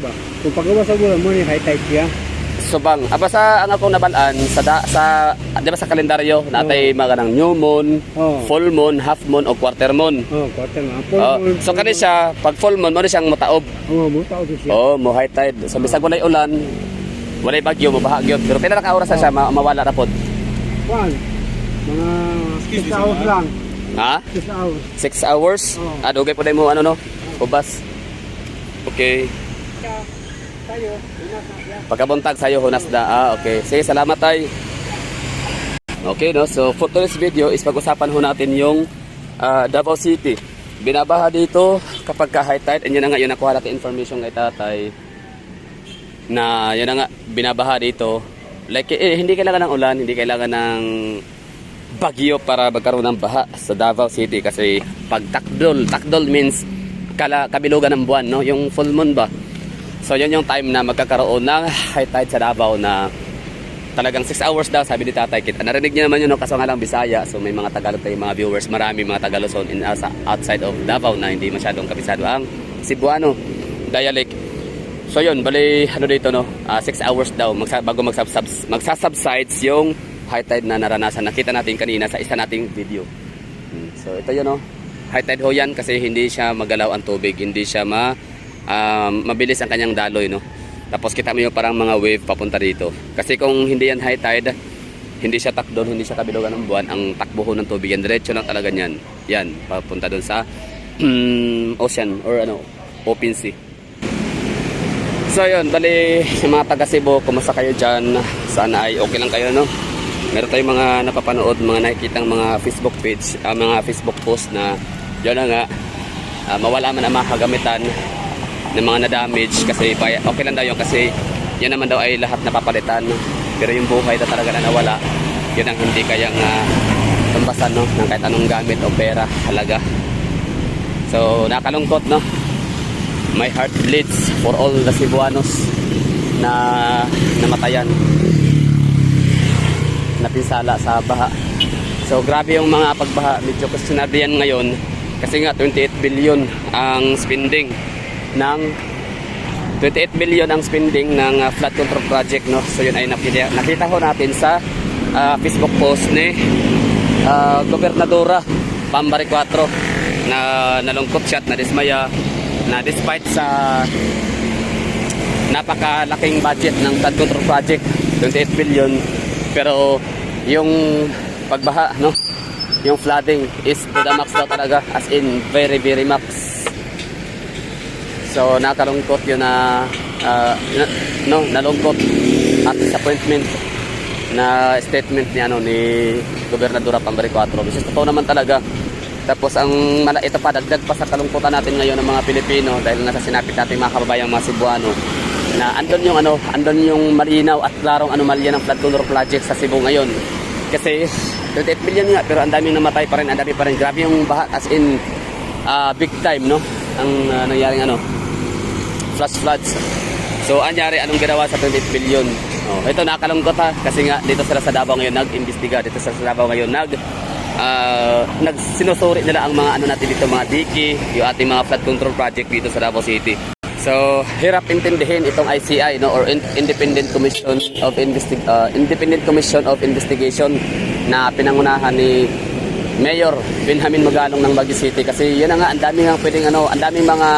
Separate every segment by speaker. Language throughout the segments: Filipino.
Speaker 1: ba? Kung pagawa sa bulan mo ni high tide siya.
Speaker 2: Subang, aba sa ang akong nabalaan di ba sa kalendaryo natay mga nang new moon, full moon, half moon o quarter moon.
Speaker 1: Quarter moon.
Speaker 2: So kani siya pag full moon mo siyang mutaob.
Speaker 1: Mutaob siya.
Speaker 2: Mo high tide. So bisag walay ulan, walay bagyo, mabaha gyud. Pero pila ka oras na siya mawala ra pod?
Speaker 1: Mga 6 hours lang.
Speaker 2: Ha?
Speaker 1: 6 hours.
Speaker 2: 6 hours? Dugay po dahil mo ano no? Ubas. Okay.
Speaker 1: Tayo,
Speaker 2: pagkabuntag sayo hunas na. Okay. Sige, salamat tay. Okay no. So for today's video is pag-usapan ho natin yung Davao City. Binabaha dito kapag ka high tide. And yun na nga yun nakuha natin information kay tatay na yun na nga binabaha dito. Like hindi kailangan ng ulan, hindi kailangan ng bagyo para magkaroon ng baha sa Davao City kasi pag takdol means kabilugan ng buwan, no? Yung full moon ba? So yun yung time na magkakaroon ng high tide sa Davao na talagang 6 hours daw, sabi ni Tatay Kit. Narinig niyo naman yun, no? Kaso nga lang Bisaya, so may mga Tagalog tayong mga viewers, marami mga Tagaluzon outside of Davao na hindi masyadong kabisado ang Cebuano dialect. So yun, bali ano dito no, 6 hours daw bago magsasubsides yung high tide na naranasan. Nakita natin kanina sa isa nating video. So ito yun no, high tide ho yan kasi hindi siya magalaw ang tubig, hindi siya mabilis ang kanyang daloy no. Tapos kita mo yung parang mga wave papunta dito. Kasi kung hindi yan high tide, hindi siya takdon, hindi siya kabilugan ng buwan, ang takbo ho ng tubig yan, diretso lang talaga yan. Yan, papunta doon sa ocean or open sea. So yun, bali sa mga taga Cebu, kumusta kayo dyan? Sana ay okay lang kayo no. Meron tayong mga napapanood, mga nakikitang mga Facebook page, mga Facebook post na yun na nga, mawala man ang mga kagamitan ng mga na-damage kasi okay lang daw yun kasi yan naman daw ay lahat napapalitan. Pero yung buhay na talaga na nawala, yun ang hindi kayang tumbasan no, ng kahit anong gamit o pera, halaga. So nakalungkot no. My heart bleeds for all the Cebuanos na namatayan, napinsala sa baha. So grabe yung mga pagbaha, medyo questionable yan ngayon kasi nga 28 billion ang spending ng flood control project no. So yun ay nakita ho natin sa Facebook post ni Gobernadora Pambari 4 na nalungkot siya at nadismaya na despite sa napakalaking budget ng flood control project 28 billion pero yung pagbaha no, yung flooding is to the max daw talaga, as in very very max. So nakalungkot yun na nalungkot at disappointment na statement ni Gobernadora Pambari 4. Kasi totoo naman talaga. Tapos ito pa, dagdag pa sa kalungkutan natin ngayon ng mga Pilipino dahil nasa sinapit natin mga kababayang mga Cebuano na andun yung malinaw at klarong anomalya ng flood control project sa Cebu ngayon. Kasi 28 billion nga pero ang daming namatay pa rin, ang dami pa rin. Grabe yung baha, as in big time no ang nangyaring floods. So anyari, anong ginawa sa 28 billion? Ito nakalungkot ha kasi nga dito sila sa Davao ngayon nag-imbestiga, dito sila sa Davao ngayon sinusuri nila ang mga natin dito, mga diki, yung ating mga flood control project dito sa Davao City. So hirap intindihin itong ICI no, or Independent Commission of Investigation na pinangunahan ni Mayor Benjamin Magalong ng Baguio City kasi yun na nga, ang daming mga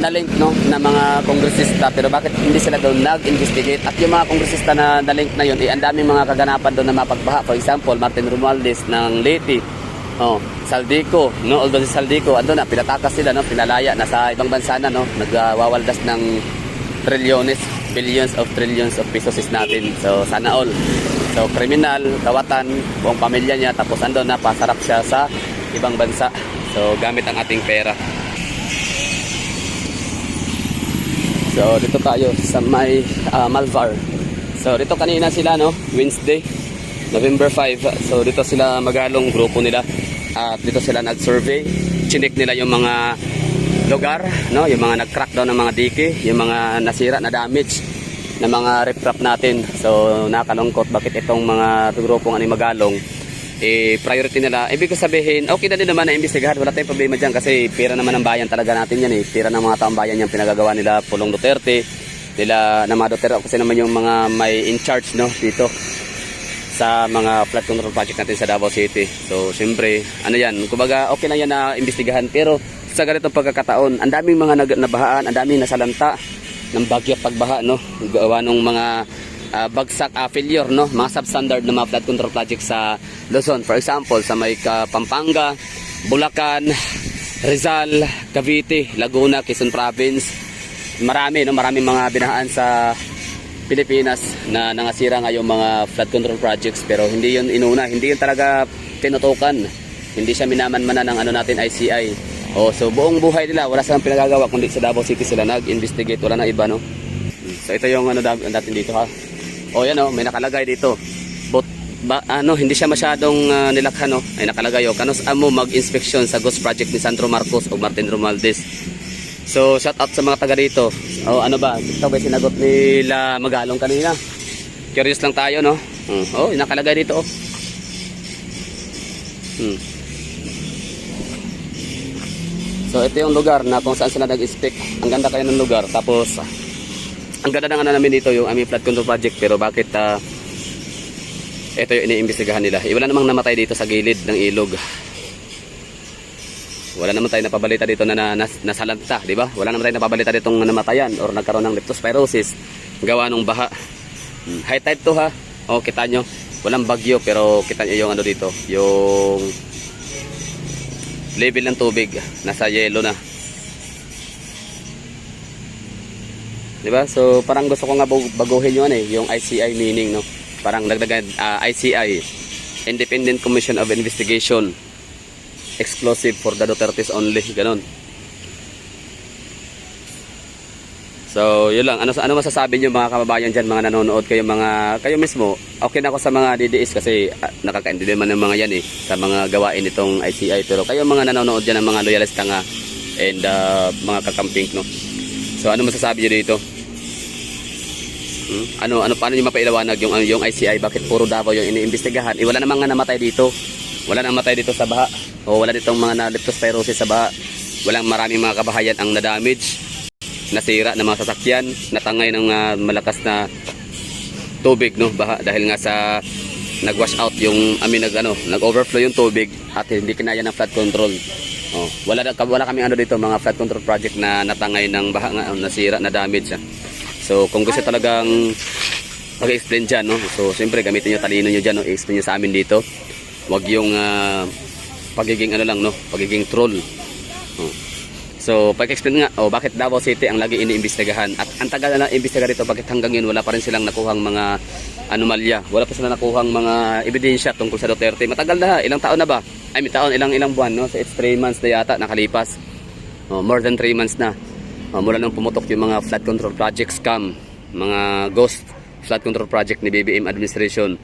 Speaker 2: na-link no na mga kongresista pero bakit hindi sila doon nag-investigate? At yung mga kongresista na na-link na yun, ang daming mga kaganapan doon na mapagbaha. For example, Martin Romualdez ng Leyte, Saldico, no, although si Saldico ando na pinatakas sila no, pinalaya na sa ibang bansa na no, nagwawaldas ng billions of pesos natin. So sana all. So kriminal, kawatan, buong pamilya niya, tapos ando na pasarap siya sa ibang bansa. So gamit ang ating pera. So dito tayo sa may Malvar. So dito kanina sila no, Wednesday, November 5. So dito sila Magalong grupo nila. At dito sila nag-survey. Chinik nila yung mga lugar, no, yung mga nag-crack down ng mga dike, yung mga nasira na damage na mga riprap natin. So nakalungkot bakit itong mga grupong Magalong priority nila. Ibig ko sabihin, okay na din naman na imbestigahan. Wala tayong problema dyan kasi pera naman ng bayan talaga natin yan eh. Pera ng mga taong bayan yan pinagagawa nila Pulong Duterte, nila na mga Duterte kasi naman yung mga may in charge no dito sa mga flood control project natin sa Davao City. So, siyempre, ano yan, kumbaga okay na yan na imbestigahan pero sa ganitong pagkakataon, ang daming mga nabahaan, ang daming nasalanta ng bagyo at pagbaha no. Gawa ng mga bagsak failure no, mga substandard na mga flood control project sa Luzon. For example, sa may Pampanga, Bulacan, Rizal, Cavite, Laguna, Quezon Province. Marami no, maraming mga binahaan sa Pilipinas na nangasira nga yung mga flood control projects pero hindi yun inuna, hindi yun talaga tinutukan. Hindi siya minamanmana ng ano natin ICI. So buong buhay nila wala silang pinagagawa kundi sa Davao City sila nag-investigate, wala na iba no. So ito yung ano natin dito ha. Yan may nakalagay dito. But hindi siya masyadong nilakhan no. Ay nakalagay kanos amo mag-inspection sa ghost project ni Sandro Marcos o Martin Romualdez. So shout out sa mga taga dito. Ano ba? Ito ba sinagot nila Magalong kanina? Curious lang tayo no. Nakalagay dito So ito yung lugar na kung saan sila nag-inspect. Ang ganda kayo ng lugar. Tapos ang ganda ng ano namin dito yung aming flood control project pero bakit ito yung iniimbestigahan nila. Wala namang namatay dito sa gilid ng ilog. Wala naman tayo napabalita dito na nasalanta, di ba? Wala naman tayo napabalita dito na namatayan or nagkaroon ng leptospirosis gawa ng baha. High tide to ha. Kita nyo. Walang bagyo pero kita nyo yung ano dito, yung level ng tubig nasa yellow na. Diba? So parang gusto ko nga baguhin yung ICI meaning no. Parang dagdagan ICI, Independent Commission of Investigation, exclusive for the Dutertes only, ganon. So yun lang. Ano masasabi niyo mga kababayan diyan, mga nanonood kayo mismo? Okay na ako sa mga DDS kasi nakakaintindi naman ng mga yan sa mga gawain nitong ICI pero kayo mga nanonood diyan ng mga loyalista nga and mga kakamping no. So ano masasabi niyo dito? Paano niyo mapailawanag yung ICI bakit puro Davao yung iniimbestigahan? Wala namang namatay dito. Wala nang namatay dito sa baha. Wala ditong mga na-leptospirosis sa baha. Walang maraming mga kabahayan ang na-damage, nasira ng mga sasakyan, natangay ng malakas na tubig no, baha dahil nga sa nag-wash out yung nag-overflow yung tubig at hindi kinaya ng flood control. Wala kaming dito mga flood control project na natangay ng baha nga, nasira, na damage. So kung gusto talagang mag-explain dyan, no? So siyempre gamitin nyo talino nyo dyan, no? I-explain nyo sa amin dito. Huwag yung pagiging pagiging troll. So pag-explain nga, bakit Davao City ang lagi iniimbestigahan at ang tagal na imbestiga dito, bakit hanggang yun wala pa rin silang nakuhang mga anomalya, wala pa silang nakuhang mga ebidensya tungkol sa Duterte. Matagal na, ilang taon na ba? Ilang buwan, no? So it's 3 months na yata nakalipas. More than 3 months na. Mula nang pumutok yung mga flood control project scam, mga ghost flood control project ni BBM administration.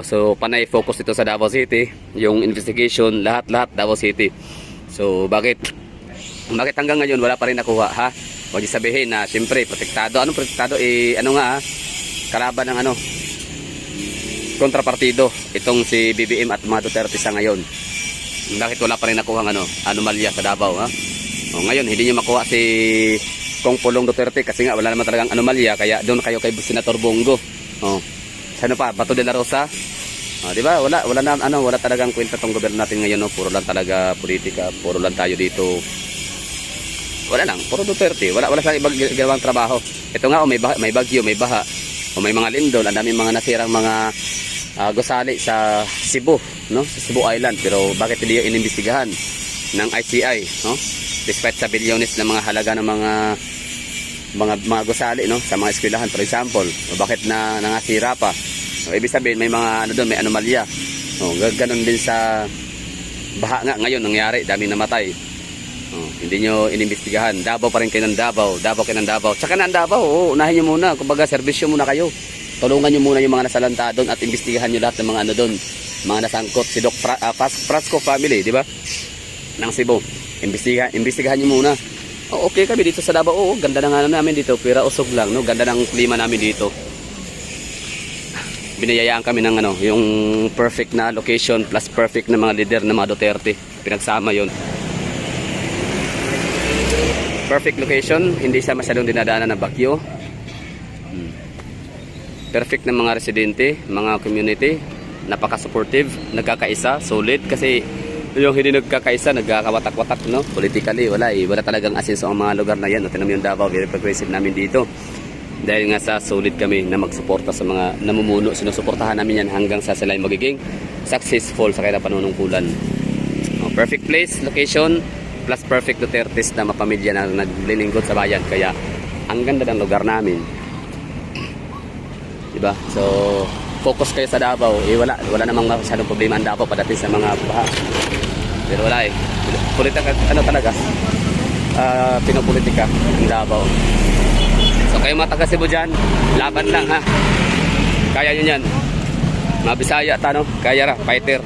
Speaker 2: So panay focus ito sa Davao City, yung investigation, lahat Davao City. So bakit hanggang ngayon wala pa rin nakuha ha? Huwag sabihin na siyempre protektado. Anong protektado? Kalaban ng kontrapartido itong si BBM at mga Duterte sa ngayon. Bakit wala pa rin nakuhang anomalya sa Davao ha? Ngayon hindi niyo makuha si Kong Pulong Duterte kasi nga wala naman talagang anomalya, kaya doon kayo kay Senator Bongo. Sino pa? Bato de la Rosa. Di ba? Wala talagang kwenta tong gobyerno natin ngayon, no? Puro lang talaga politika, puro lang tayo dito. Wala lang, puro Duterte. Wala sa ibang ginawang trabaho. Ito nga may bagyo, may baha, may mga lindol, ang daming mga nasirang mga gusali sa Cebu, no? Sa Cebu Island. Pero bakit hindi inimbestigahan ng ICI, no? Despite sa bilyones na mga halaga ng mga gusali, no, sa mga eskwelahan for example, bakit nangasira pa? Ibig sabihin may mga may anomalya. Ganoon din sa baha nga ngayon nangyari, daming namatay. Hindi nyo inimbestigahan. Davao pa rin kayo ng Davao, tsaka ng Davao, unahin nyo muna, kumbaga serbisyo muna kayo. Tulungan nyo muna yung mga nasalanta doon at imbestigahan nyo lahat ng mga doon, mga nasangkot. Si Doc Frasco family, di ba, ng Cebu. Imbestigahan nyo muna. Okay kami dito sa Davao. Ganda na nga namin dito, pero usog lang, no? Ganda ng klima namin dito. biniyayaan kami ng ano, yung perfect na location plus perfect na mga leader na mga Duterte. Pinagsama yon. Perfect location, hindi siya masyadong dinadaanan ng bagyo. Perfect na mga residente, mga community, napaka-supportive, nagkakaisa, solid. Kasi yung hindi nagkakaisa, nagkakawatak-watak, no? Politically, wala eh. Wala talagang asenso ang mga lugar na yan. Tingnan mo yung Davao, very progressive namin dito. Dahil nga sa solid kami na magsuporta sa mga namumuno, sinusuportahan namin yan hanggang sa sila ay magiging successful sa kanilang panunungkulan. Perfect place, location, plus perfect Dutertes na mapamilya na naglilingkod sa bayan. Kaya, ang ganda ng lugar namin. Diba? So, focus kayo sa Davao. Eh, wala namang masyadong problema ang Davao pagdating sa mga baha. Pero wala eh. Politika, ano talaga? Pinopolitika ang Davao. So, kayo mga taga Cebu dyan, laban lang ha. Kaya nyo yan. Mga Bisaya, kaya ra, fighter.